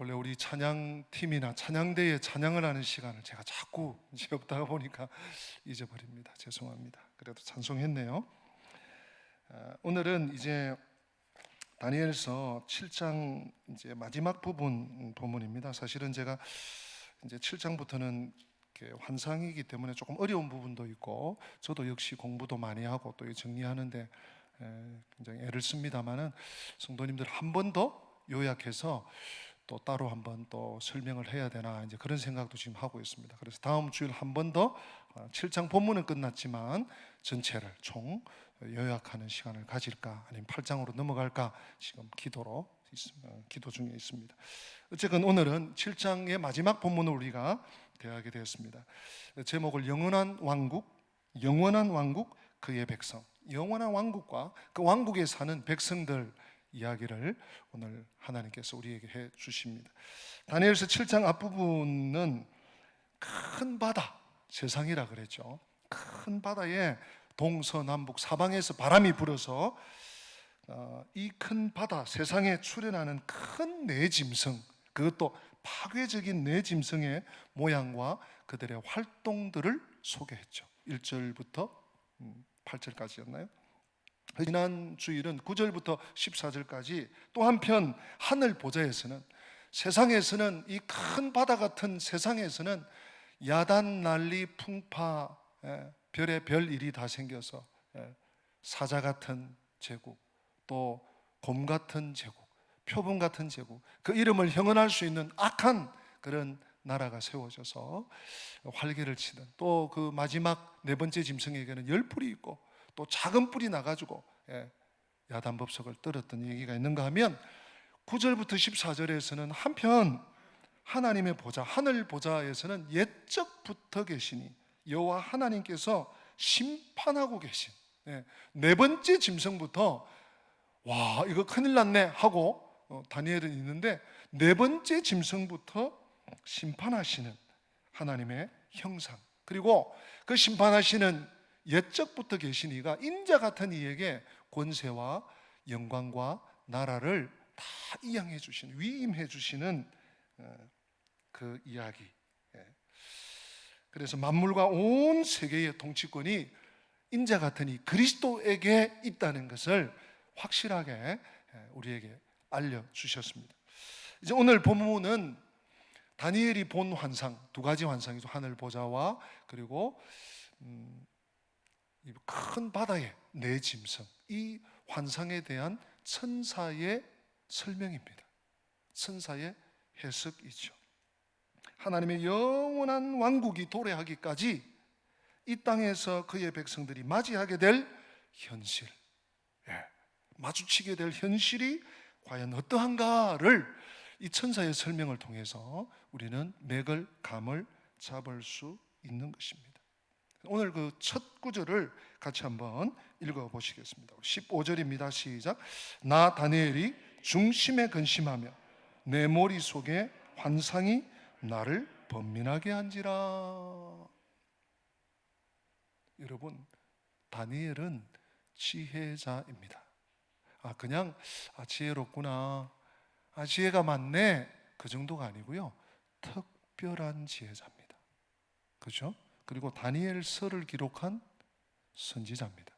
본래 우리 찬양팀이나 찬양대에 찬양을 하는 시간을 제가 자꾸 이제 없다가 보니까 잊어버립니다. 죄송합니다. 그래도 찬송했네요. 오늘은 이제 다니엘서 7장 이제 마지막 부분 본문입니다. 사실은 제가 이제 7장부터는 환상이기 때문에 조금 어려운 부분도 있고, 저도 역시 공부도 많이 하고 또 정리하는데 굉장히 애를 씁니다만은, 성도님들 한 번 더 요약해서 또 따로 한번 또 설명을 해야 되나 이제 그런 생각도 지금 하고 있습니다. 그래서 다음 주일 한 번 더 7장 본문은 끝났지만 전체를 총 요약하는 시간을 가질까, 아니면 8장으로 넘어갈까 지금 기도 중에 있습니다. 어쨌든 오늘은 7장의 마지막 본문을 우리가 대하게 되었습니다. 제목을 영원한 왕국, 그의 백성. 영원한 왕국과 그 왕국에 사는 백성들 이야기를 오늘 하나님께서 우리에게 해 주십니다. 다니엘서 7장 앞부분은 큰 바다, 세상이라 그랬죠. 큰 바다에 동서남북 사방에서 바람이 불어서 이 큰 바다, 세상에 출현하는 큰 네 짐승, 그것도 파괴적인 네 짐승의 모양과 그들의 활동들을 소개했죠. 1절부터 8절까지였나요? 지난 주일은 9절부터 14절까지 또 한편 하늘 보좌에서는, 세상에서는, 이 큰 바다 같은 세상에서는 야단 난리 풍파, 별의 별 일이 다 생겨서 사자 같은 제국, 또 곰 같은 제국, 표범 같은 제국, 그 이름을 형언할 수 있는 악한 그런 나라가 세워져서 활개를 치는, 또 그 마지막 네 번째 짐승에게는 열 뿔이 있고 또 작은 뿔이 나가지고 야단법석을 떨었던 얘기가 있는가 하면, 9절부터 14절에서는 한편 하나님의 보좌, 하늘 보좌에서는 옛적부터 계시니 여호와 하나님께서 심판하고 계신 네 번째 짐승부터 와 이거 큰일 났네 하고 다니엘은 있는데, 네 번째 짐승부터 심판하시는 하나님의 형상, 그리고 그 심판하시는 옛적부터 계신 이가 인자 같은 이에게 권세와 영광과 나라를 다 이양해 주시는, 위임해 주시는 그 이야기. 그래서 만물과 온 세계의 통치권이 인자 같은 이 그리스도에게 있다는 것을 확실하게 우리에게 알려주셨습니다. 이제 오늘 본문은 다니엘이 본 환상, 두 가지 환상이죠. 하늘 보좌와 그리고 이 큰 바다의 네 짐승, 이 환상에 대한 천사의 설명입니다. 천사의 해석이죠. 하나님의 영원한 왕국이 도래하기까지 이 땅에서 그의 백성들이 맞이하게 될 현실, 마주치게 될 현실이 과연 어떠한가를 이 천사의 설명을 통해서 우리는 맥을, 감을 잡을 수 있는 것입니다. 오늘 그 첫 구절을 같이 한번 읽어보시겠습니다. 15절입니다. 시작. 나 다니엘이 중심에 근심하며 내 머릿속에 환상이 나를 번민하게 한지라. 여러분, 다니엘은 지혜자입니다. 그냥 지혜롭구나, 지혜가 많네, 그 정도가 아니고요, 특별한 지혜자입니다. 그렇죠? 그리고 다니엘서를 기록한 선지자입니다.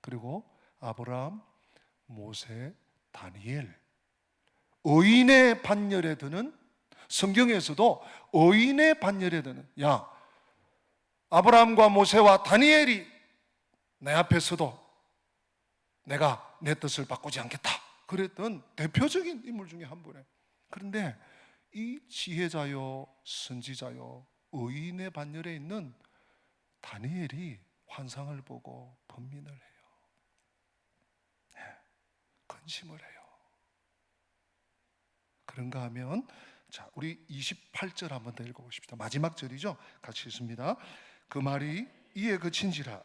그리고 아브라함, 모세, 다니엘, 의인의 반열에 드는, 성경에서도 의인의 반열에 드는, 아브라함과 모세와 다니엘이 내 앞에서도 내가 내 뜻을 바꾸지 않겠다 그랬던 대표적인 인물 중에 한 분이에요. 그런데 이 지혜자요, 선지자요, 의인의 반열에 있는 다니엘이 환상을 보고 번민을 해요. 근심을 해요. 그런가 하면, 자, 우리 28절 한번 더 읽어보십시다. 마지막 절이죠. 같이 읽습니다. 그 말이 이에 그친지라.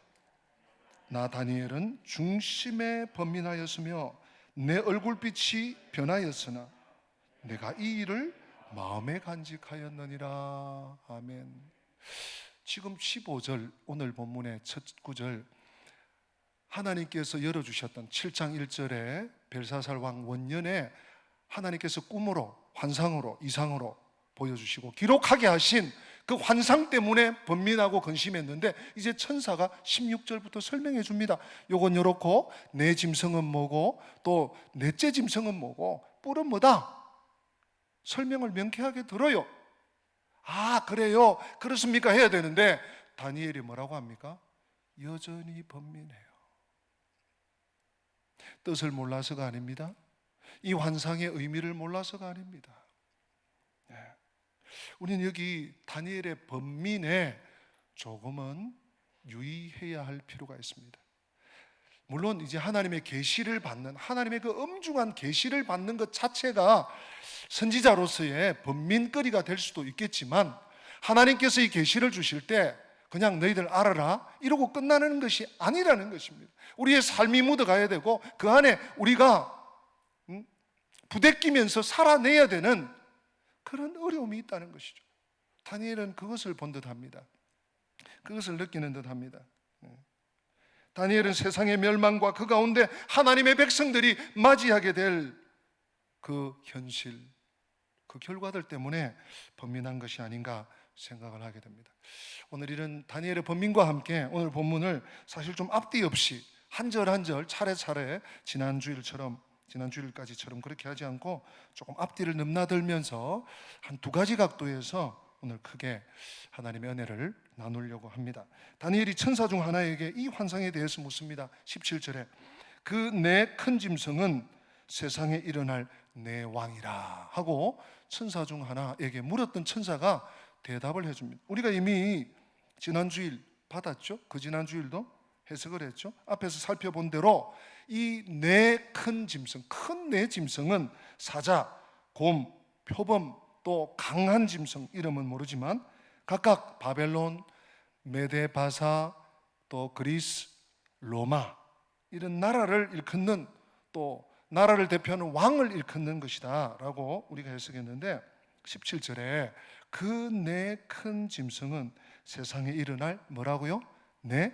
나 다니엘은 중심에 번민하였으며 내 얼굴빛이 변하였으나 내가 이 일을 마음에 간직하였느니라. 아멘. 지금 15절, 오늘 본문의 첫 구절, 하나님께서 열어주셨던 7장 1절에 벨사살 왕 원년에 하나님께서 꿈으로, 환상으로, 이상으로 보여주시고 기록하게 하신 그 환상 때문에 번민하고 근심했는데 이제 천사가 16절부터 설명해 줍니다. 요건 요렇고 내 짐승은 뭐고 또 넷째 짐승은 뭐고 뿔은 뭐다. 설명을 명쾌하게 들어요. 아, 그래요? 그렇습니까? 해야 되는데 다니엘이 뭐라고 합니까? 여전히 번민해요. 뜻을 몰라서가 아닙니다. 이 환상의 의미를 몰라서가 아닙니다. 우리는 여기 다니엘의 번민에 조금은 유의해야 할 필요가 있습니다. 물론 이제 하나님의 계시를 받는, 하나님의 그 엄중한 계시를 받는 것 자체가 선지자로서의 번민거리가 될 수도 있겠지만, 하나님께서 이 계시를 주실 때 그냥 너희들 알아라 이러고 끝나는 것이 아니라는 것입니다. 우리의 삶이 묻어가야 되고 그 안에 우리가 부대끼면서 살아내야 되는 그런 어려움이 있다는 것이죠. 다니엘은 그것을 본 듯합니다. 그것을 느끼는 듯합니다. 다니엘은 세상의 멸망과 그 가운데 하나님의 백성들이 맞이하게 될 그 현실, 그 결과들 때문에 번민한 것이 아닌가 생각을 하게 됩니다. 오늘 이런 다니엘의 번민과 함께 오늘 본문을 사실 좀 앞뒤 없이 한 절 한 절 차례차례 지난주일까지처럼 그렇게 하지 않고 조금 앞뒤를 넘나들면서 한 두 가지 각도에서 오늘 크게 하나님의 은혜를 나누려고 합니다. 다니엘이 천사 중 하나에게 이 환상에 대해서 묻습니다. 17절에 그 내 큰 짐승은 세상에 일어날 내 왕이라 하고 천사 중 하나에게 물었던 천사가 대답을 해줍니다. 우리가 이미 지난주일 받았죠? 그 지난주일도 해석을 했죠? 앞에서 살펴본 대로 이 내 큰 짐승, 큰 내 짐승은 사자, 곰, 표범, 또 강한 짐승, 이름은 모르지만 각각 바벨론, 메데바사, 또 그리스, 로마 이런 나라를 일컫는, 또 나라를 대표하는 왕을 일컫는 것이다 라고 우리가 해석했는데 17절에 그 내 큰 짐승은 세상에 일어날 뭐라고요? 내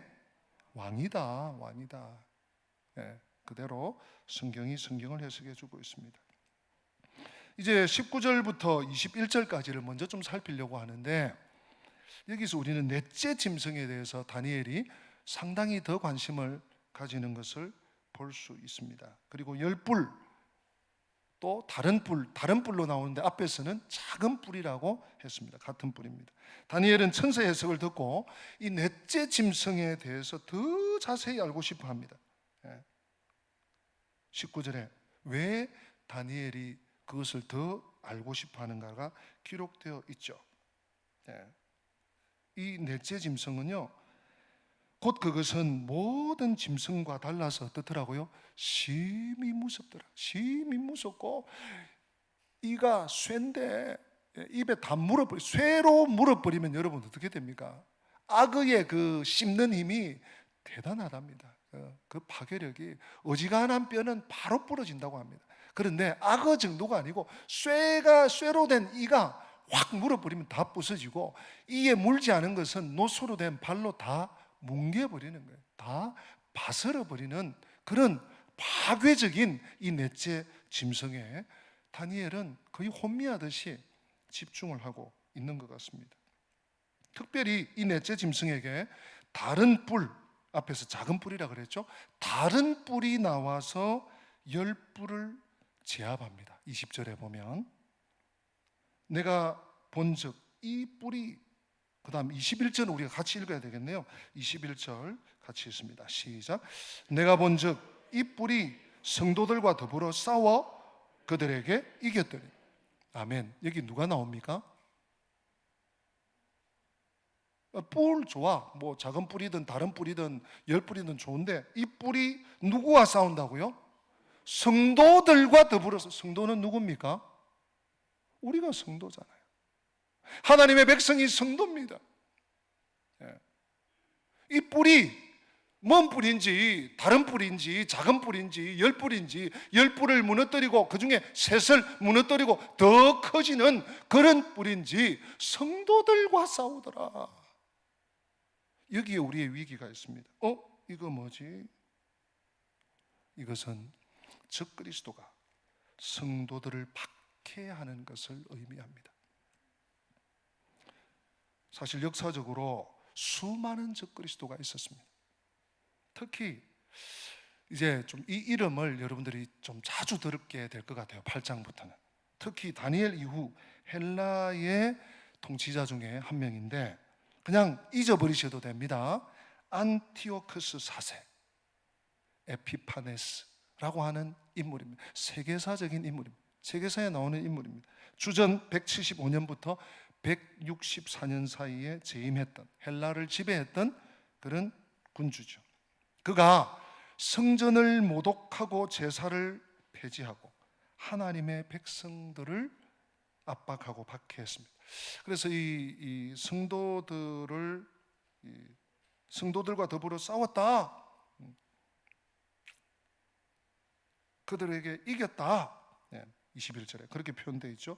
왕이다, 왕이다. 네, 그대로 성경을 해석해 주고 있습니다. 이제 19절부터 21절까지를 먼저 좀 살피려고 하는데, 여기서 우리는 넷째 짐승에 대해서 다니엘이 상당히 더 관심을 가지는 것을 볼 수 있습니다. 그리고 10뿔, 또 다른 뿔로 나오는데 앞에서는 작은 뿔이라고 했습니다. 같은 뿔입니다. 다니엘은 천사의 해석을 듣고 이 넷째 짐승에 대해서 더 자세히 알고 싶어 합니다. 19절에 왜 다니엘이 그것을 더 알고 싶어 하는가가 기록되어 있죠. 이 넷째 짐승은요, 곧 그것은 모든 짐승과 달라서 어떻더라고요? 심히 무섭더라. 심히 무섭고 이가 쇠인데 입에 다 물어버리, 쇠로 물어버리면 여러분 어떻게 됩니까? 악어의 그 씹는 힘이 대단하답니다. 그 파괴력이 어지간한 뼈는 바로 부러진다고 합니다. 그런데 악어 정도가 아니고 쇠로 된 이가 확 물어버리면 다 부서지고, 이에 물지 않은 것은 노소로 된 발로 다 뭉개버리는 거예요. 다 바스러버리는 그런 파괴적인 이 넷째 짐승에 다니엘은 거의 혼미하듯이 집중을 하고 있는 것 같습니다. 특별히 이 넷째 짐승에게 다른 뿔, 앞에서 작은 뿔이라 그랬죠? 다른 뿔이 나와서 10뿔을 제압합니다. 20절에 보면 내가 본즉 이 뿔이, 그 다음 21절은 우리가 같이 읽어야 되겠네요. 21절 같이 읽습니다. 시작. 내가 본즉 이 뿔이 성도들과 더불어 싸워 그들에게 이겼더니. 아멘. 여기 누가 나옵니까? 뿔 좋아. 뭐 작은 뿔이든 다른 뿔이든 10뿔이든 좋은데 이 뿔이 누구와 싸운다고요? 성도들과 더불어서. 성도는 누굽니까? 우리가 성도잖아요. 하나님의 백성이 성도입니다. 이 뿔이 먼 뿔인지 다른 뿔인지 작은 뿔인지 10뿔인지 10뿔을 무너뜨리고 그 중에 셋을 무너뜨리고 더 커지는 그런 뿔인지 성도들과 싸우더라. 여기에 우리의 위기가 있습니다. 이거 뭐지? 이것은 적그리스도가 성도들을 박해하는 것을 의미합니다. 사실 역사적으로 수많은 적그리스도가 있었습니다. 특히 이제 좀 이 이름을 여러분들이 좀 자주 들게 될 것 같아요. 8장부터는. 특히 다니엘 이후 헬라의 통치자 중에 한 명인데 그냥 잊어버리셔도 됩니다. 안티오쿠스 4세 에피파네스라고 하는 인물입니다. 세계사적인 인물입니다. 세계사에 나오는 인물입니다. 주전 175년부터 164년 사이에 재임했던, 헬라를 지배했던 그런 군주죠. 그가 성전을 모독하고 제사를 폐지하고 하나님의 백성들을 압박하고 박해했습니다. 그래서 이 성도들과 더불어 싸웠다, 그들에게 이겼다, 21절에 그렇게 표현되어 있죠.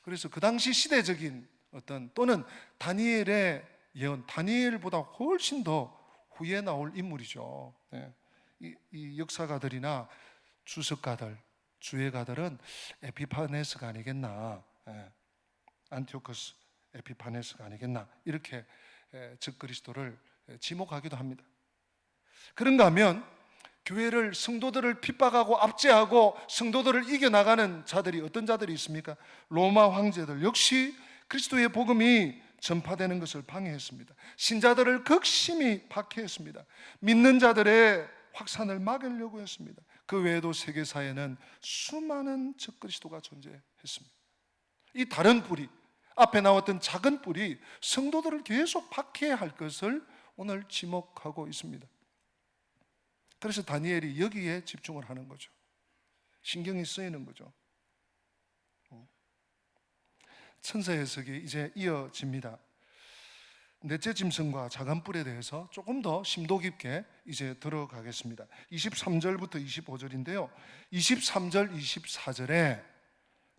그래서 그 당시 시대적인 어떤 또는 다니엘의 예언, 다니엘보다 훨씬 더 후에 나올 인물이죠. 이 역사가들이나 주석가들, 주예가들은 에피파네스가 아니겠나, 안티오쿠스 에피파네스가 아니겠나 이렇게 적그리스도를 지목하기도 합니다. 그런가 하면 교회를, 성도들을 핍박하고 압제하고 성도들을 이겨나가는 자들이 어떤 자들이 있습니까? 로마 황제들 역시 그리스도의 복음이 전파되는 것을 방해했습니다. 신자들을 극심히 박해했습니다. 믿는 자들의 확산을 막으려고 했습니다. 그 외에도 세계사에는 수많은 적그리스도가 존재했습니다. 이 다른 뿌리, 앞에 나왔던 작은 뿌리, 성도들을 계속 박해할 것을 오늘 지목하고 있습니다. 그래서 다니엘이 여기에 집중을 하는 거죠. 신경이 쓰이는 거죠. 천사 해석이 이제 이어집니다. 넷째 짐승과 작은 뿔에 대해서 조금 더 심도 깊게 이제 들어가겠습니다. 23절부터 25절인데요. 23절, 24절에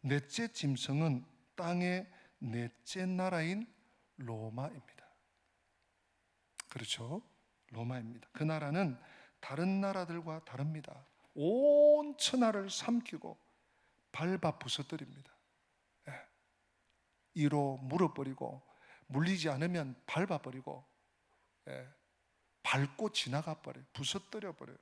넷째 짐승은 땅의 넷째 나라인 로마입니다. 그렇죠? 로마입니다. 그 나라는 다른 나라들과 다릅니다. 온 천하를 삼키고 밟아 부서뜨립니다. 이로 물어버리고 물리지 않으면 밟아버리고 밟고 지나가 버려요. 부서뜨려 버려요.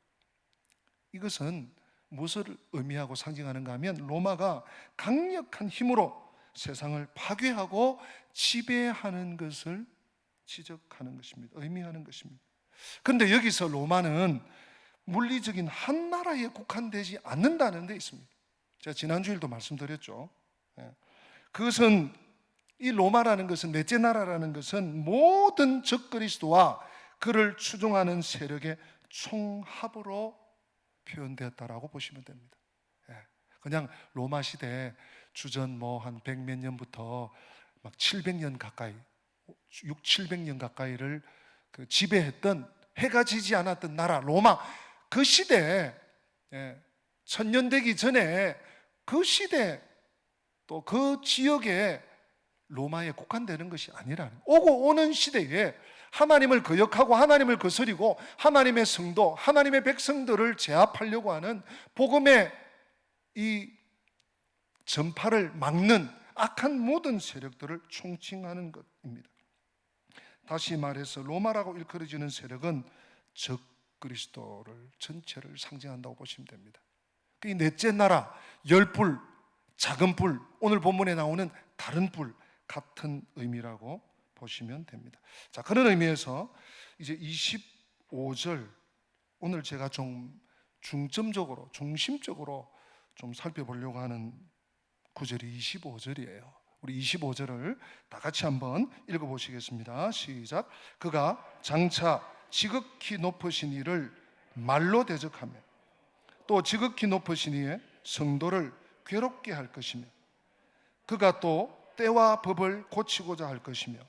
이것은 무엇을 의미하고 상징하는가 하면 로마가 강력한 힘으로 세상을 파괴하고 지배하는 것을 지적하는 것입니다. 의미하는 것입니다. 그런데 여기서 로마는 물리적인 한 나라에 국한되지 않는다는 데 있습니다. 제가 지난주일도 말씀드렸죠. 그것은 이 로마라는 것은, 넷째 나라라는 것은 모든 적그리스도와 그를 추종하는 세력의 총합으로 표현되었다라고 보시면 됩니다. 그냥 로마 시대 주전 한 100몇 년부터 막 700년 가까이, 6, 700년 가까이를 지배했던, 해가 지지 않았던 나라 로마, 그 시대에, 천년 되기 전에 그 시대 또 그 지역에 로마에 국한되는 것이 아니라 오고 오는 시대에 하나님을 거역하고 하나님을 거스리고 하나님의 성도, 하나님의 백성들을 제압하려고 하는 복음의 이 전파를 막는 악한 모든 세력들을 총칭하는 것입니다. 다시 말해서 로마라고 일컬어지는 세력은 적그리스도를 전체를 상징한다고 보시면 됩니다. 이 넷째 나라, 열불, 작은 불, 오늘 본문에 나오는 다른 불, 같은 의미라고 보시면 됩니다. 자, 그런 의미에서 이제 25절, 오늘 제가 좀 중점적으로, 중심적으로 좀 살펴보려고 하는 구절이 25절이에요. 우리 25절을 다 같이 한번 읽어보시겠습니다. 시작. 그가 장차 지극히 높으신 이를 말로 대적하며 또 지극히 높으신 이의 성도를 괴롭게 할 것이며 그가 또 때와 법을 고치고자 할 것이며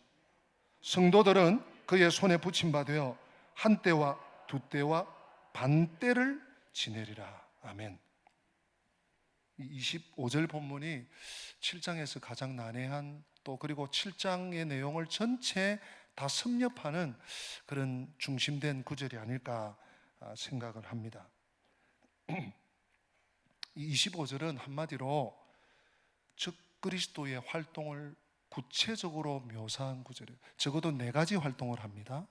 성도들은 그의 손에 붙임 바 되어 한 때와 두 때와 반 때를 지내리라. 아멘. 이 25절 본문이 7장에서 가장 난해한, 또 그리고 7장의 내용을 전체 다 섭렵하는 그런 중심된 구절이 아닐까 생각을 합니다. 이 25절은 한마디로 적그리스도의 활동을 구체적으로 묘사한 구절이에요. 적어도 4가지 활동을 합니다.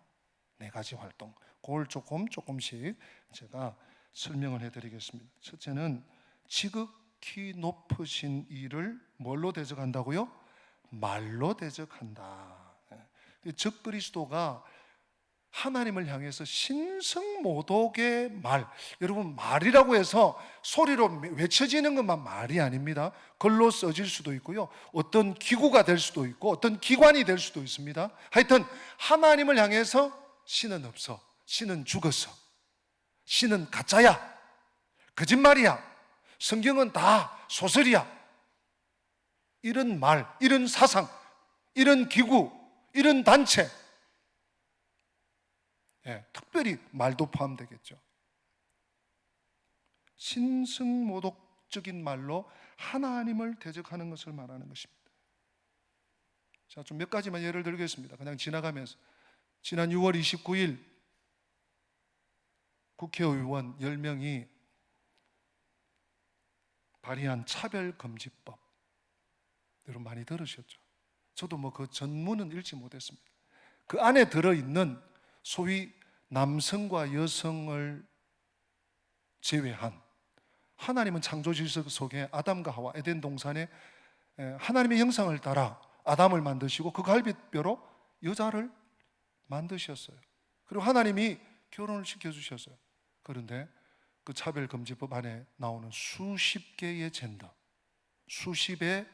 4가지 활동. 그걸 조금씩 제가 설명을 해드리겠습니다. 첫째는 지극히 높으신 이를 뭘로 대적한다고요? 말로 대적한다. 적그리스도가 하나님을 향해서 신성모독의 말, 여러분 말이라고 해서 소리로 외쳐지는 것만 말이 아닙니다. 글로 써질 수도 있고요, 어떤 기구가 될 수도 있고 어떤 기관이 될 수도 있습니다. 하여튼 하나님을 향해서 신은 없어, 신은 죽었어, 신은 가짜야, 거짓말이야, 성경은 다 소설이야, 이런 말, 이런 사상, 이런 기구, 이런 단체, 특별히 말도 포함되겠죠. 신성모독적인 말로 하나님을 대적하는 것을 말하는 것입니다. 자, 좀 몇 가지만 예를 들겠습니다. 그냥 지나가면서 지난 6월 29일 국회의원 10명이 발의한 차별금지법, 여러분 많이 들으셨죠? 저도 그 전문은 읽지 못했습니다. 그 안에 들어있는 소위 남성과 여성을 제외한, 하나님은 창조 질서 속에 아담과 하와 에덴 동산에 하나님의 형상을 따라 아담을 만드시고 그 갈빗뼈로 여자를 만드셨어요. 그리고 하나님이 결혼을 시켜주셨어요. 그런데 그 차별금지법 안에 나오는 수십 개의 젠더, 수십의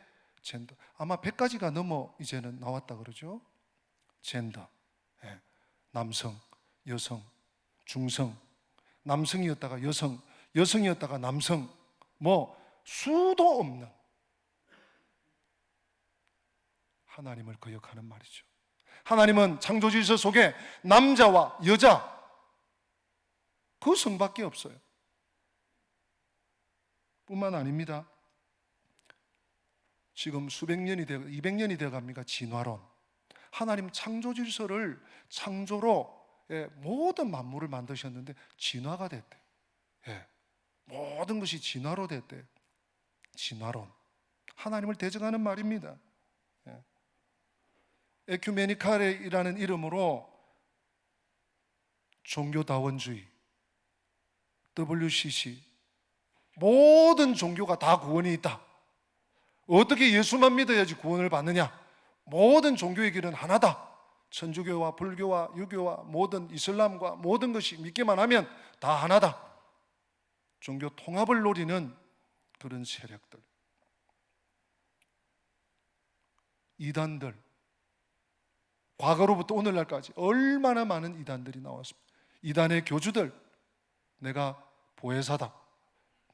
젠더, 아마 100가지가 넘어 이제는 나왔다 그러죠. 젠더, 남성, 여성, 중성, 남성이었다가 여성, 여성이었다가 남성, 수도 없는 하나님을 거역하는 말이죠. 하나님은 창조 질서 속에 남자와 여자 그 성밖에 없어요. 뿐만 아닙니다. 지금 수백 년이 되고 200년이 되어 갑니까? 진화론. 하나님 창조 질서를 창조로 모든 만물을 만드셨는데 진화가 됐대. 모든 것이 진화로 됐대. 진화론. 하나님을 대적하는 말입니다. 에큐메니칼이라는 이름으로 종교다원주의, WCC, 모든 종교가 다 구원이 있다. 어떻게 예수만 믿어야지 구원을 받느냐? 모든 종교의 길은 하나다. 천주교와 불교와 유교와 모든 이슬람과 모든 것이 믿기만 하면 다 하나다. 종교 통합을 노리는 그런 세력들, 이단들, 과거로부터 오늘날까지 얼마나 많은 이단들이 나왔습니다. 이단의 교주들, 내가 보혜사다,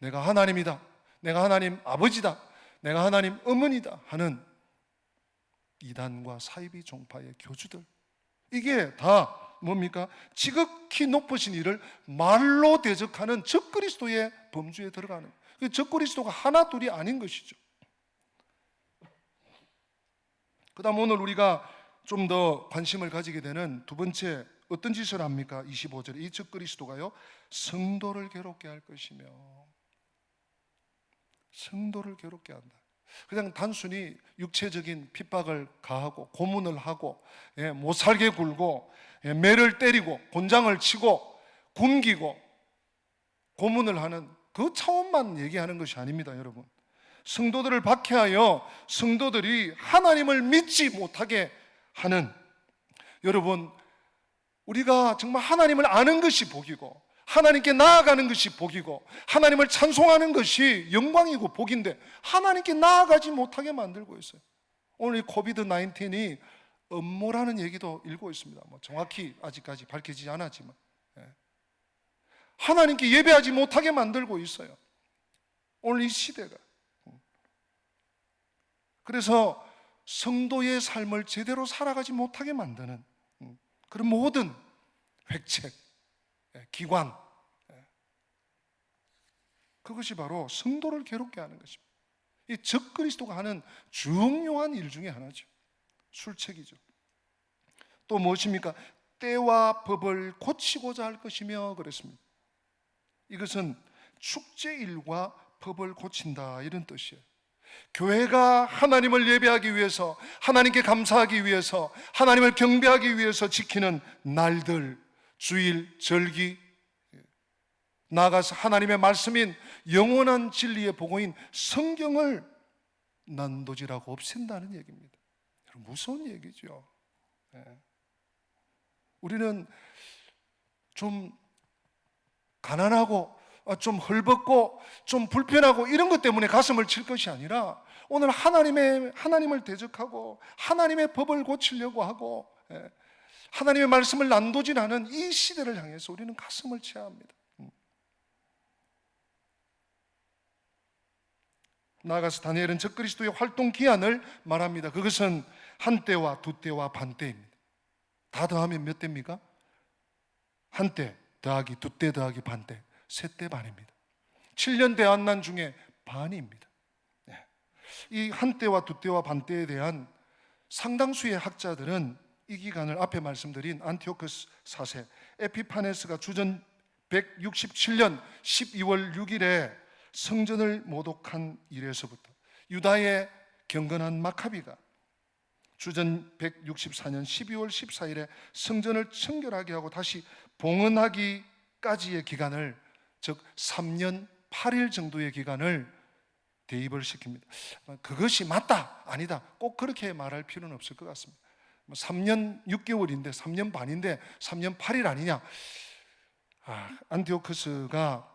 내가 하나님이다, 내가 하나님 아버지다, 내가 하나님 어머니다 하는 이단과 사이비 종파의 교주들, 이게 다 뭡니까? 지극히 높으신 이를 말로 대적하는 적그리스도의 범주에 들어가는, 적그리스도가 하나 둘이 아닌 것이죠. 그 다음 오늘 우리가 좀 더 관심을 가지게 되는 두 번째, 어떤 짓을 합니까? 25절에 이 적그리스도가요, 성도를 괴롭게 할 것이며, 성도를 괴롭게 한다. 그냥 단순히 육체적인 핍박을 가하고 고문을 하고 못 살게 굴고 매를 때리고 곤장을 치고 굶기고 고문을 하는 그 차원만 얘기하는 것이 아닙니다. 여러분, 성도들을 박해하여 성도들이 하나님을 믿지 못하게 하는, 여러분, 우리가 정말 하나님을 아는 것이 복이고 하나님께 나아가는 것이 복이고 하나님을 찬송하는 것이 영광이고 복인데 하나님께 나아가지 못하게 만들고 있어요. 오늘 이 코비드-19이 음모라는 얘기도 읽고 있습니다. 정확히 아직까지 밝혀지지 않았지만 하나님께 예배하지 못하게 만들고 있어요, 오늘 이 시대가. 그래서 성도의 삶을 제대로 살아가지 못하게 만드는 그런 모든 획책, 기관, 그것이 바로 성도를 괴롭게 하는 것입니다. 이 적그리스도가 하는 중요한 일 중에 하나죠. 술책이죠. 또 무엇입니까? 때와 법을 고치고자 할 것이며 그랬습니다. 이것은 축제일과 법을 고친다, 이런 뜻이에요. 교회가 하나님을 예배하기 위해서, 하나님께 감사하기 위해서, 하나님을 경배하기 위해서 지키는 날들, 주일, 절기, 나아가서 하나님의 말씀인 영원한 진리의 복음인 성경을 난도질하고 없앤다는 얘기입니다. 무서운 얘기죠. 우리는 좀 가난하고 좀 헐벗고 좀 불편하고 이런 것 때문에 가슴을 칠 것이 아니라 오늘 하나님을 대적하고 하나님의 법을 고치려고 하고 하나님의 말씀을 난도질하는 이 시대를 향해서 우리는 가슴을 쳐야 합니다. 나아가서 다니엘은 적그리스도의 활동 기한을 말합니다. 그것은 한때와 두때와 반때입니다. 다 더하면 몇 때입니까? 한때 더하기 두때 더하기 반때, 세때 반입니다. 7년 대환난 중에 반입니다. 이 한때와 두때와 반때에 대한 상당수의 학자들은 이 기간을 앞에 말씀드린 안티오코스 4세 에피파네스가 주전 167년 12월 6일에 성전을 모독한 이래서부터 유다의 경건한 마카비가 주전 164년 12월 14일에 성전을 청결하게 하고 다시 봉헌하기까지의 기간을, 즉 3년 8일 정도의 기간을 대입을 시킵니다. 그것이 맞다, 아니다, 꼭 그렇게 말할 필요는 없을 것 같습니다. 3년 6개월인데 3년 반인데 3년 8일 아니냐. 안티오코스가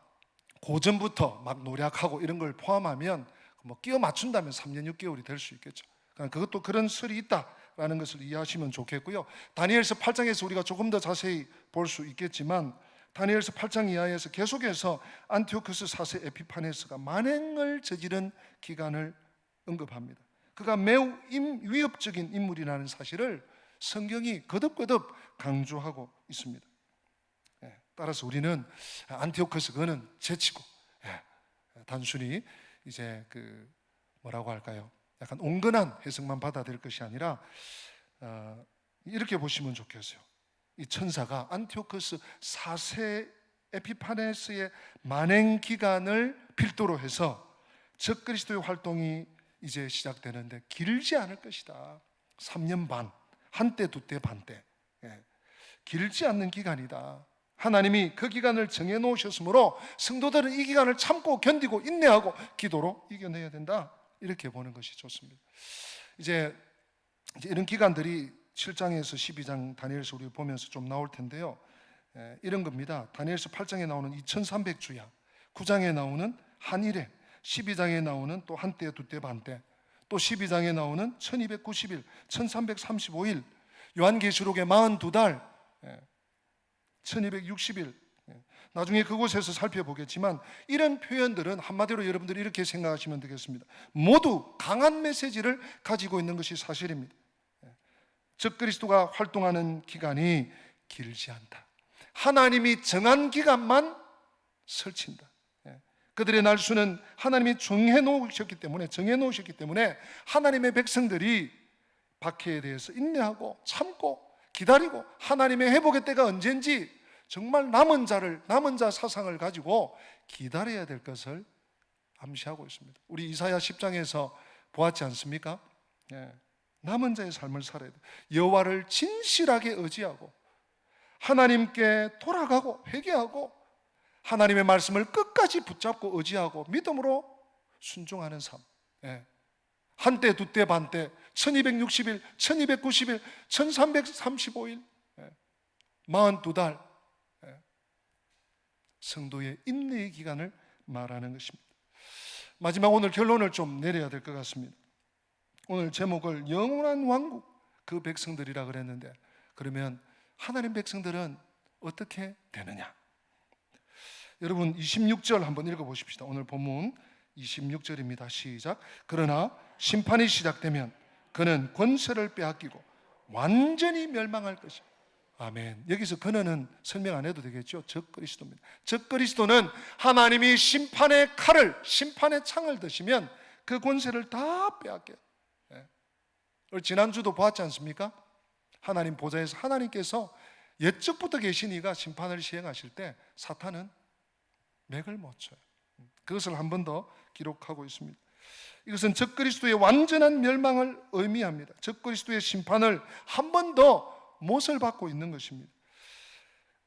고전부터 막 노력하고 이런 걸 포함하면 끼워 맞춘다면 3년 6개월이 될 수 있겠죠. 그것도 그런 설이 있다라는 것을 이해하시면 좋겠고요. 다니엘서 8장에서 우리가 조금 더 자세히 볼 수 있겠지만 다니엘서 8장 이하에서 계속해서 안티오코스 4세 에피파네스가 만행을 저지른 기간을 언급합니다. 그가 매우 위협적인 인물이라는 사실을 성경이 거듭거듭 강조하고 있습니다. 따라서 우리는 안티오코스 그는 제치고 단순히 이제 뭐라고 할까요? 약간 온건한 해석만 받아들일 것이 아니라 이렇게 보시면 좋겠어요. 이 천사가 안티오코스 4세 에피파네스의 만행 기간을 필두로 해서 적그리스도의 활동이 이제 시작되는데 길지 않을 것이다. 3년 반, 한때 두때 반때, 길지 않는 기간이다. 하나님이 그 기간을 정해 놓으셨으므로 성도들은 이 기간을 참고 견디고 인내하고 기도로 이겨내야 된다, 이렇게 보는 것이 좋습니다. 이제 이런 기간들이 7장에서 12장 다니엘서 우리 보면서 좀 나올 텐데요. 이런 겁니다. 다니엘서 8장에 나오는 2300주야, 9장에 나오는 한일에, 12장에 나오는 또 한때 두때 반때, 또 12장에 나오는 1290일, 1335일, 요한계시록의 42달, 1260일. 나중에 그곳에서 살펴보겠지만 이런 표현들은 한마디로 여러분들이 이렇게 생각하시면 되겠습니다. 모두 강한 메시지를 가지고 있는 것이 사실입니다. 적그리스도가 활동하는 기간이 길지 않다. 하나님이 정한 기간만 설친다. 그들의 날수는 하나님이 정해 놓으셨기 때문에 하나님의 백성들이 박해에 대해서 인내하고 참고 기다리고 하나님의 회복의 때가 언젠지 정말 남은 자 사상을 가지고 기다려야 될 것을 암시하고 있습니다. 우리 이사야 10장에서 보았지 않습니까? 남은 자의 삶을 살아야 돼요. 여호와를 진실하게 의지하고 하나님께 돌아가고 회개하고 하나님의 말씀을 끝까지 붙잡고 의지하고 믿음으로 순종하는 삶. 한때 두때 반때 1260일 1290일 1335일 42달 성도의 인내의 기간을 말하는 것입니다. 마지막 오늘 결론을 좀 내려야 될 것 같습니다. 오늘 제목을 영원한 왕국 그 백성들이라 그랬는데, 그러면 하나님 백성들은 어떻게 되느냐? 여러분 26절 한번 읽어보십시다. 오늘 본문 26절입니다. 시작. 그러나 심판이 시작되면 그는 권세를 빼앗기고 완전히 멸망할 것이다. 아멘. 여기서 그는 설명 안 해도 되겠죠? 적그리스도입니다. 적그리스도는 하나님이 심판의 칼을, 심판의 창을 드시면 그 권세를 다 빼앗겨요. 지난주도 보았지 않습니까? 하나님 보좌에서 하나님께서 옛적부터 계신 이가 심판을 시행하실 때 사탄은 맥을 못 쳐요. 그것을 한 번 더 기록하고 있습니다. 이것은 적그리스도의 완전한 멸망을 의미합니다. 적그리스도의 심판을 한 번 더 못을 받고 있는 것입니다.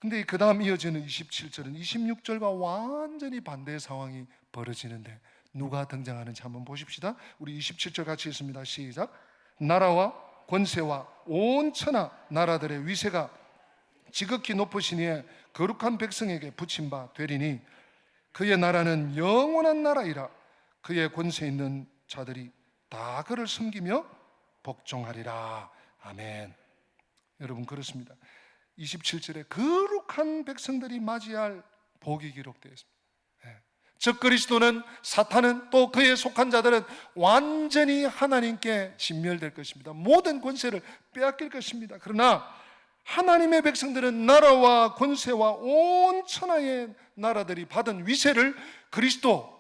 근데 그 다음 이어지는 27절은 26절과 완전히 반대의 상황이 벌어지는데 누가 등장하는지 한번 보십시다. 우리 27절 같이 읽습니다. 시작. 나라와 권세와 온 천하 나라들의 위세가 지극히 높으신 이의 거룩한 백성에게 붙임 바 되리니 그의 나라는 영원한 나라이라. 그의 권세 있는 자들이 다 그를 섬기며 복종하리라. 아멘. 여러분, 그렇습니다. 27절에 거룩한 백성들이 맞이할 복이 기록되어 있습니다. 적그리스도는, 사탄은, 또 그에 속한 자들은 완전히 하나님께 진멸될 것입니다. 모든 권세를 빼앗길 것입니다. 그러나 하나님의 백성들은 나라와 권세와 온 천하의 나라들이 받은 위세를 그리스도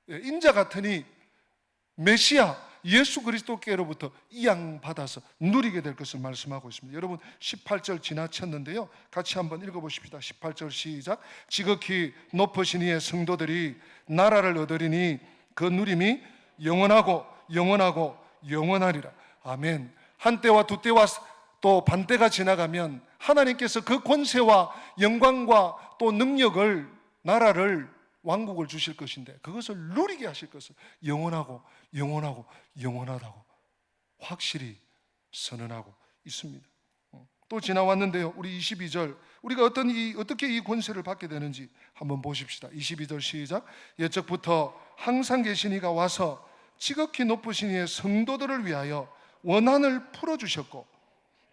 인자 같으니 메시아 예수 그리스도께로부터 이양받아서 누리게 될 것을 말씀하고 있습니다. 여러분, 18절 지나쳤는데요, 같이 한번 읽어보십시다. 18절 시작. 지극히 높으신 이의 성도들이 나라를 얻으리니 그 누림이 영원하고 영원하고 영원하리라. 아멘. 한때와 두때와 또 반때가 지나가면 하나님께서 그 권세와 영광과 또 능력을, 나라를, 왕국을 주실 것인데 그것을 누리게 하실 것을 영원하고 영원하고 영원하다고 확실히 선언하고 있습니다. 또 지나왔는데요, 우리 22절, 우리가 어떻게 이 권세를 받게 되는지 한번 보십시다. 22절 시작. 옛적부터 항상 계신 이가 와서 지극히 높으신 이의 성도들을 위하여 원한을 풀어주셨고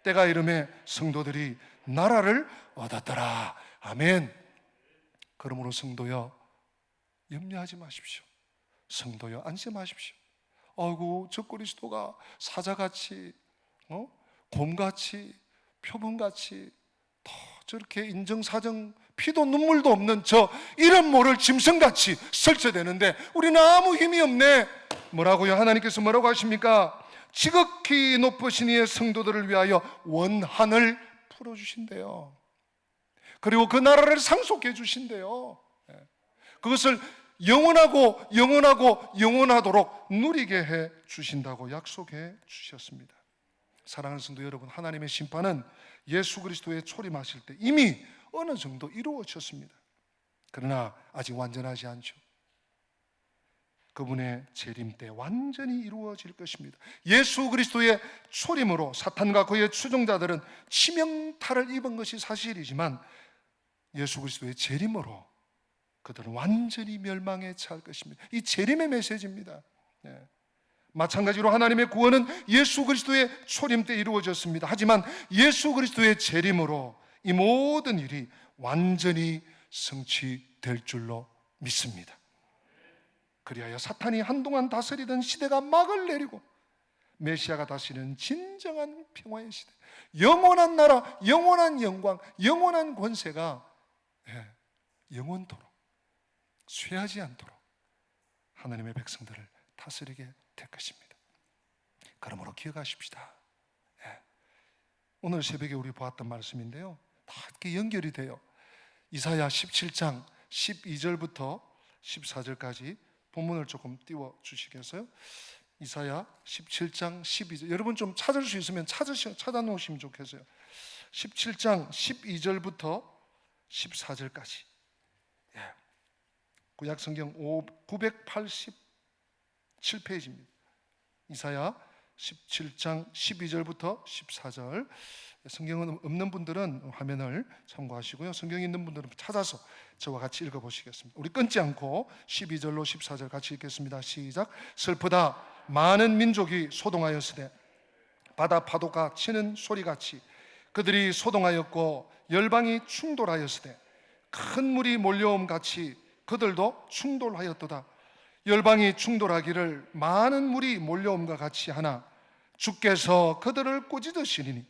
때가 이름에 성도들이 나라를 얻었더라. 아멘. 그러므로 성도여, 염려하지 마십시오. 성도여, 안심하십시오. 아이고, 적그리스도가 사자같이, 곰같이, 표범같이 더 저렇게 인정사정, 피도 눈물도 없는 저 이름 모를 짐승같이 설치되는데 우리는 아무 힘이 없네. 뭐라고요? 하나님께서 뭐라고 하십니까? 지극히 높으신 이의 성도들을 위하여 원한을 풀어주신대요. 그리고 그 나라를 상속해 주신대요. 그것을 영원하고 영원하고 영원하도록 누리게 해 주신다고 약속해 주셨습니다. 사랑하는 성도 여러분, 하나님의 심판은 예수 그리스도의 초림하실 때 이미 어느 정도 이루어졌습니다. 그러나 아직 완전하지 않죠. 그분의 재림 때 완전히 이루어질 것입니다. 예수 그리스도의 초림으로 사탄과 그의 추종자들은 치명타를 입은 것이 사실이지만 예수 그리스도의 재림으로 그들은 완전히 멸망에 처할 것입니다. 이 재림의 메시지입니다. 마찬가지로 하나님의 구원은 예수 그리스도의 초림 때 이루어졌습니다. 하지만 예수 그리스도의 재림으로 이 모든 일이 완전히 성취될 줄로 믿습니다. 그리하여 사탄이 한동안 다스리던 시대가 막을 내리고 메시아가 다스리는 진정한 평화의 시대, 영원한 나라, 영원한 영광, 영원한 권세가 영원토록 쇠하지 않도록 하나님의 백성들을 다스리게 될 것입니다. 그러므로 기억하십시다. 오늘 새벽에 우리 보았던 말씀인데요, 다 이렇게 연결이 돼요. 이사야 17장 12절부터 14절까지 본문을 조금 띄워 주시겠어요? 이사야 17장 12절, 여러분 좀 찾을 수 있으면 찾아 놓으시면 좋겠어요. 17장 12절부터 14절까지. 구약성경 987페이지입니다. 이사야 17장 12절부터 14절. 성경은 없는 분들은 화면을 참고하시고요, 성경이 있는 분들은 찾아서 저와 같이 읽어보시겠습니다. 우리 끊지 않고 12절로 14절 같이 읽겠습니다. 시작. 슬프다 많은 민족이 소동하였으되 바다 파도가 치는 소리같이 그들이 소동하였고 열방이 충돌하였으되 큰 물이 몰려옴 같이 그들도 충돌하였도다. 열방이 충돌하기를 많은 물이 몰려옴과 같이 하나 주께서 그들을 꾸짖으시리니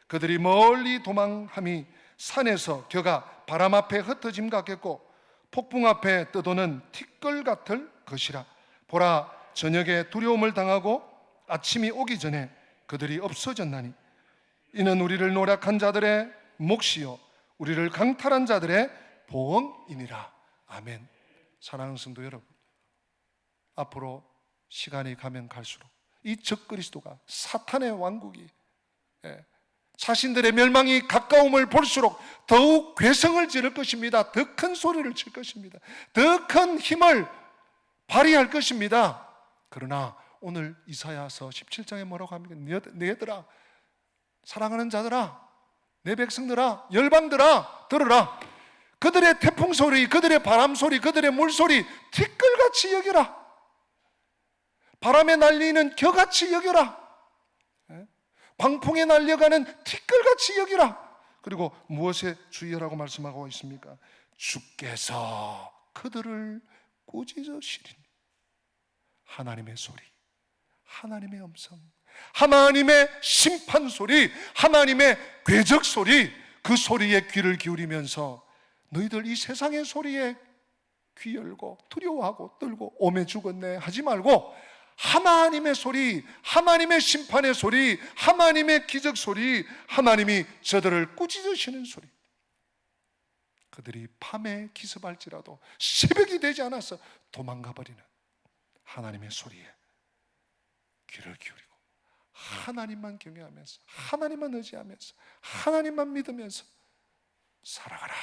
그들이 멀리 도망함이 산에서 겨가 바람 앞에 흩어짐 같겠고 폭풍 앞에 떠도는 티끌 같을 것이라. 보라, 저녁에 두려움을 당하고 아침이 오기 전에 그들이 없어졌나니 이는 우리를 노략한 자들의 몫이요 우리를 강탈한 자들의 보응이니라. 아멘. 사랑하는 성도 여러분, 앞으로 시간이 가면 갈수록 이 적그리스도가, 사탄의 왕국이, 자신들의 멸망이 가까움을 볼수록 더욱 괴성을 지를 것입니다. 더 큰 소리를 칠 것입니다. 더 큰 힘을 발휘할 것입니다. 그러나 오늘 이사야서 17장에 뭐라고 합니까? 너희들아, 사랑하는 자들아, 내 백성들아, 열방들아, 들으라. 그들의 태풍 소리, 그들의 바람 소리, 그들의 물 소리 티끌같이 여겨라. 바람에 날리는 겨같이 여겨라. 광풍에 날려가는 티끌같이 여기라. 그리고 무엇에 주의하라고 말씀하고 있습니까? 주께서 그들을 꾸짖으시리니. 하나님의 소리, 하나님의 음성, 하나님의 심판 소리, 하나님의 궤적 소리, 그 소리에 귀를 기울이면서 너희들 이 세상의 소리에 귀 열고 두려워하고 떨고 오매 죽었네 하지 말고 하나님의 소리, 하나님의 심판의 소리, 하나님의 기적 소리, 하나님이 저들을 꾸짖으시는 소리. 그들이 밤에 기습할지라도 새벽이 되지 않아서 도망가 버리는 하나님의 소리에 귀를 기울이고 하나님만 경외하면서, 하나님만 의지하면서, 하나님만 믿으면서 살아가라.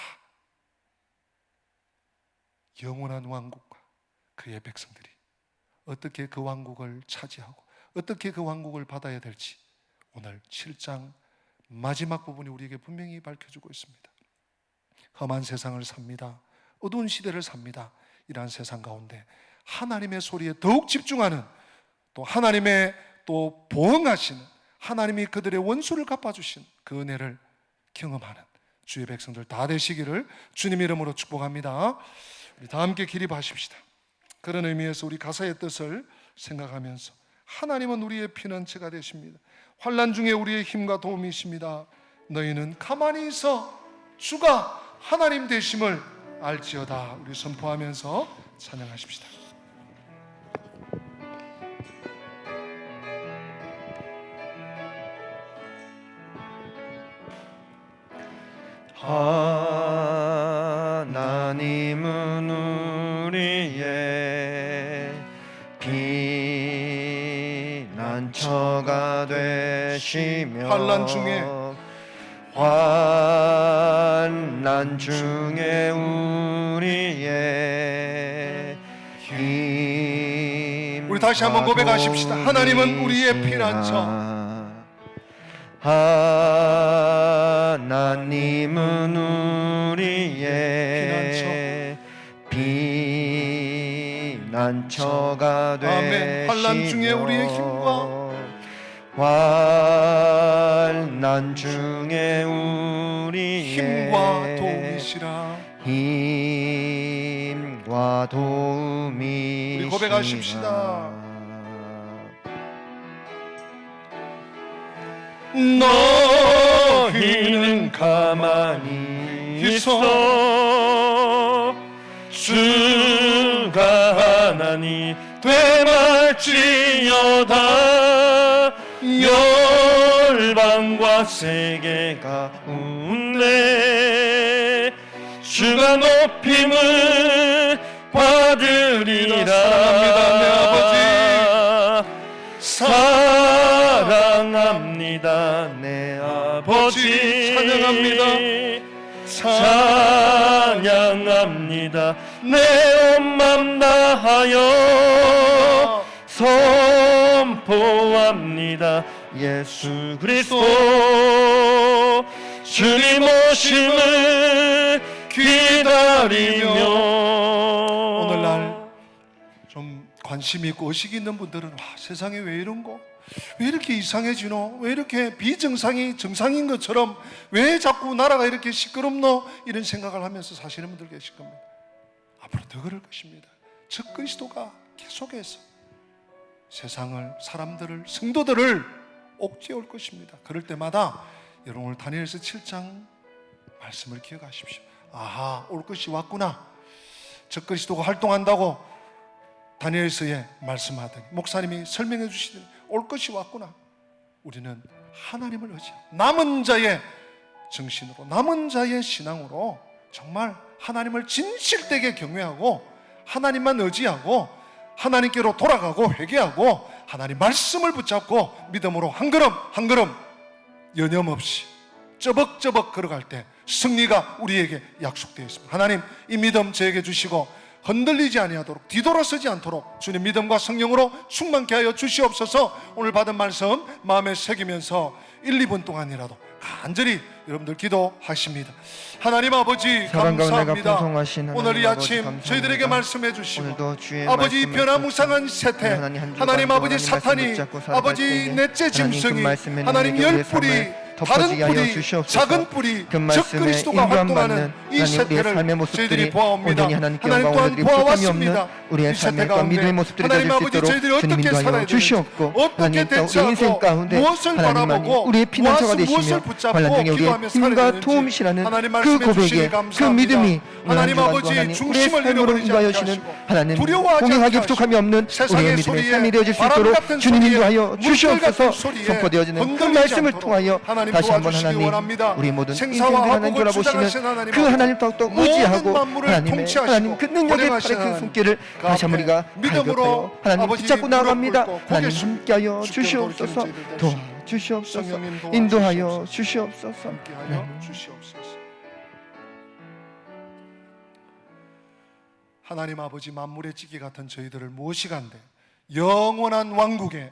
영원한 왕국과 그의 백성들이 어떻게 그 왕국을 차지하고 어떻게 그 왕국을 받아야 될지 오늘 7장 마지막 부분이 우리에게 분명히 밝혀주고 있습니다. 험한 세상을 삽니다. 어두운 시대를 삽니다. 이러한 세상 가운데 하나님의 소리에 더욱 집중하는, 또 하나님의 또 보응하시는, 하나님이 그들의 원수를 갚아주신 그 은혜를 경험하는 주의 백성들 다 되시기를 주님 이름으로 축복합니다. 우리 다 함께 기립하십시다. 그런 의미에서 우리 가사의 뜻을 생각하면서 하나님은 우리의 피난처가 되십니다. 환난 중에 우리의 힘과 도움이십니다. 너희는 가만히 있어 주가 하나님 되심을 알지어다. 우리 선포하면서 찬양하십시다. 하나님은 우리의 피난처가 되시며 환난 중에 우리의 힘. 우리 다시 한번 고백하십시다. 하나님은 우리의 피난처. 하나님은 우리의 피난처가 되시며 환난 중에 우리의 힘과 환난 중에 우리의 힘과 도움이시라. 힘과 도움이시라. 우리 고백하십시다. 너희는 가만히 있어 주가 하나님 되말지어다. 열방과 세계 가운데 주가 높임을 받으리라. 사랑합니다 내 아버지, 사랑합니다 내 아버지. 찬양합니다. 찬양합니다 내 온 맘 다하여 선포합니다. 예수 그리스도 주님 오심을 기다리며. 오늘날 좀 관심 있고 의식이 있는 분들은 와, 세상에 왜 이런 거? 왜 이렇게 이상해지노? 왜 이렇게 비정상이 정상인 것처럼 왜 자꾸 나라가 이렇게 시끄럽노? 이런 생각을 하면서 사시는 분들 계실 겁니다. 앞으로 더 그럴 것입니다. 적그리스도가 계속해서 세상을, 사람들을, 성도들을 옥죄올 것입니다. 그럴 때마다 여러분 오늘 다니엘서 7장 말씀을 기억하십시오. 아하, 올 것이 왔구나. 적그리스도가 활동한다고 다니엘서에 말씀하더니 목사님이 설명해 주시더니 올 것이 왔구나. 우리는 하나님을 의지하고 남은 자의 정신으로, 남은 자의 신앙으로 정말 하나님을 진실되게 경외하고 하나님만 의지하고 하나님께로 돌아가고 회개하고 하나님 말씀을 붙잡고 믿음으로 한 걸음 한 걸음 여념없이 쩌벅쩌벅 걸어갈 때 승리가 우리에게 약속되어 있습니다. 하나님, 이 믿음 저에게 주시고 흔들리지 아니하도록, 뒤돌아서지 않도록 주님 믿음과 성령으로 충만케 하여 주시옵소서. 오늘 받은 말씀 마음에 새기면서 1, 2분 동안이라도 간절히 여러분들 기도하십니다. 하나님 아버지 사랑과 은혜가 감사합니다. 풍성하신 하나님 오늘 이 아버지 아침 감사합니다. 저희들에게 말씀해 주시고 오늘도 주의 아버지 이 말씀을 변화무쌍한 듣고 세태, 하나님 한 주간 하나님 또 아버지 하나님 사탄이 말씀 붙잡고 살아갈 아버지 때에 넷째 하나님 그 짐승이 말씀의 하나님 능력이 열 뿌리 우리의 삶을 다른 덮어지게 하여 뿌리 주시옵소서. 작은 뿌리 그 적 말씀에 그리스도가 인도함 활동하는 받는 이 하나님 우리의 세태를 삶의 모습들이 저희들이 보아옵니다. 온전히 하나님께 하나님 영광을 또한 드리고 부족함이 보아왔습니다. 없는 우리의 이 세태 삶과 가운데 믿음의 모습들이 하나님 되어질 수 아버지 있도록 저희들이 주님 어떻게 인도하여 살아야 되는지, 주시옵고 어떻게 하나님 또 우리 인생 대처하고 가운데 무엇을 하나님만이 바라보고 우리의 피난처가 무엇을 되시며 붙잡고 환란 중에 기도하며 우리의 살아야 힘과 되는지 도움이시라는 하나님 그 말씀해 주시니 고백에 그 감사합니다. 믿음이 하나님 아버지 우리의 중심을 삶으로 잃어버리지 인도하여 않게 주시는 하시고 하나님 두려워하지 공명하기 않게 부족함이 없는 세상의 우리의 믿음의 소리에, 삶이 되어질 수 바람 있도록 같은 주님 소리에, 인도하여 물결 주시옵소서. 같은 소리에 선포되어지는 그 흔들리지 말씀을 않도록 통하여 하나님 다시 한번 도와주시기 하나님 원합니다. 우리 모든 생사와 인생들 하나님 화복을 돌아보시는 주장하신 하나님 그 아버지, 하나님 더욱더 모든 의지하고 만물을 하나님의 통치하시고 하나님 그 능력의 권능하신 팔의 그 하나님 손길을 그 다시 한번 앞에 우리가 믿음으로 발견하여 하나님 아버지 붙잡고 무릎 나아갑니다. 꿇고 하나님 고개 함께하여 주께 주시옵소서. 돌이키는 저희들 되시고 도와주시옵소서. 성령님 인도하여 주시옵소서. 함께하여 주시옵소서. 하나님 아버지, 만물의 찌개 같은 저희들을 무엇이간데 영원한 왕국의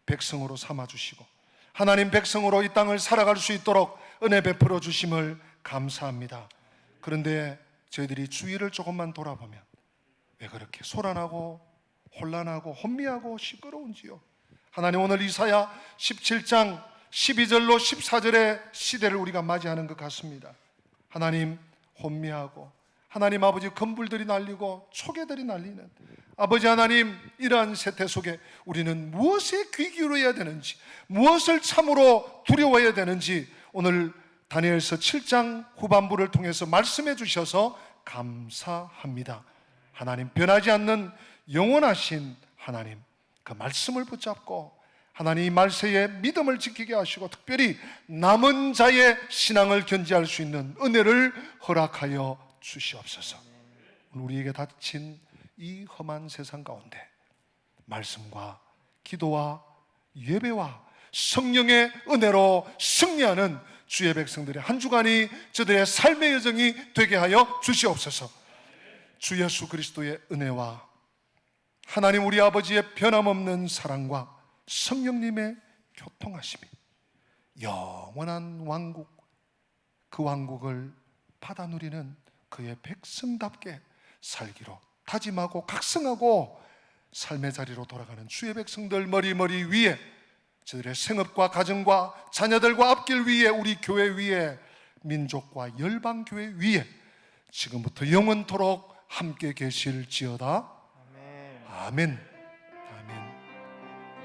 백성으로 삼아주시고 하나님 백성으로 이 땅을 살아갈 수 있도록 은혜 베풀어 주심을 감사합니다. 그런데 저희들이 주위를 조금만 돌아보면 왜 그렇게 소란하고 혼란하고 혼미하고 시끄러운지요. 하나님, 오늘 이사야 17장 12절로 14절의 시대를 우리가 맞이하는 것 같습니다. 하나님, 혼미하고 하나님 아버지 건불들이 날리고 초계들이 날리는 아버지 하나님, 이러한 세태 속에 우리는 무엇에 귀 기울여야 되는지, 무엇을 참으로 두려워해야 되는지 오늘 다니엘서 7장 후반부를 통해서 말씀해 주셔서 감사합니다. 하나님, 변하지 않는 영원하신 하나님, 그 말씀을 붙잡고 하나님 이 말세에 믿음을 지키게 하시고 특별히 남은 자의 신앙을 견지할 수 있는 은혜를 허락하여 주시옵소서. 우리에게 닥친 이 험한 세상 가운데 말씀과 기도와 예배와 성령의 은혜로 승리하는 주의 백성들의 한 주간이 저들의 삶의 여정이 되게 하여 주시옵소서. 주 예수 그리스도의 은혜와 하나님 우리 아버지의 변함없는 사랑과 성령님의 교통하심이 영원한 왕국, 그 왕국을 받아 누리는 그의 백성답게 살기로 다짐하고 각성하고 삶의 자리로 돌아가는 주의 백성들 머리 위에, 저들의 생업과 가정과 자녀들과 앞길 위에, 우리 교회 위에, 민족과 열방교회 위에 지금부터 영원토록 함께 계실지어다. 아멘.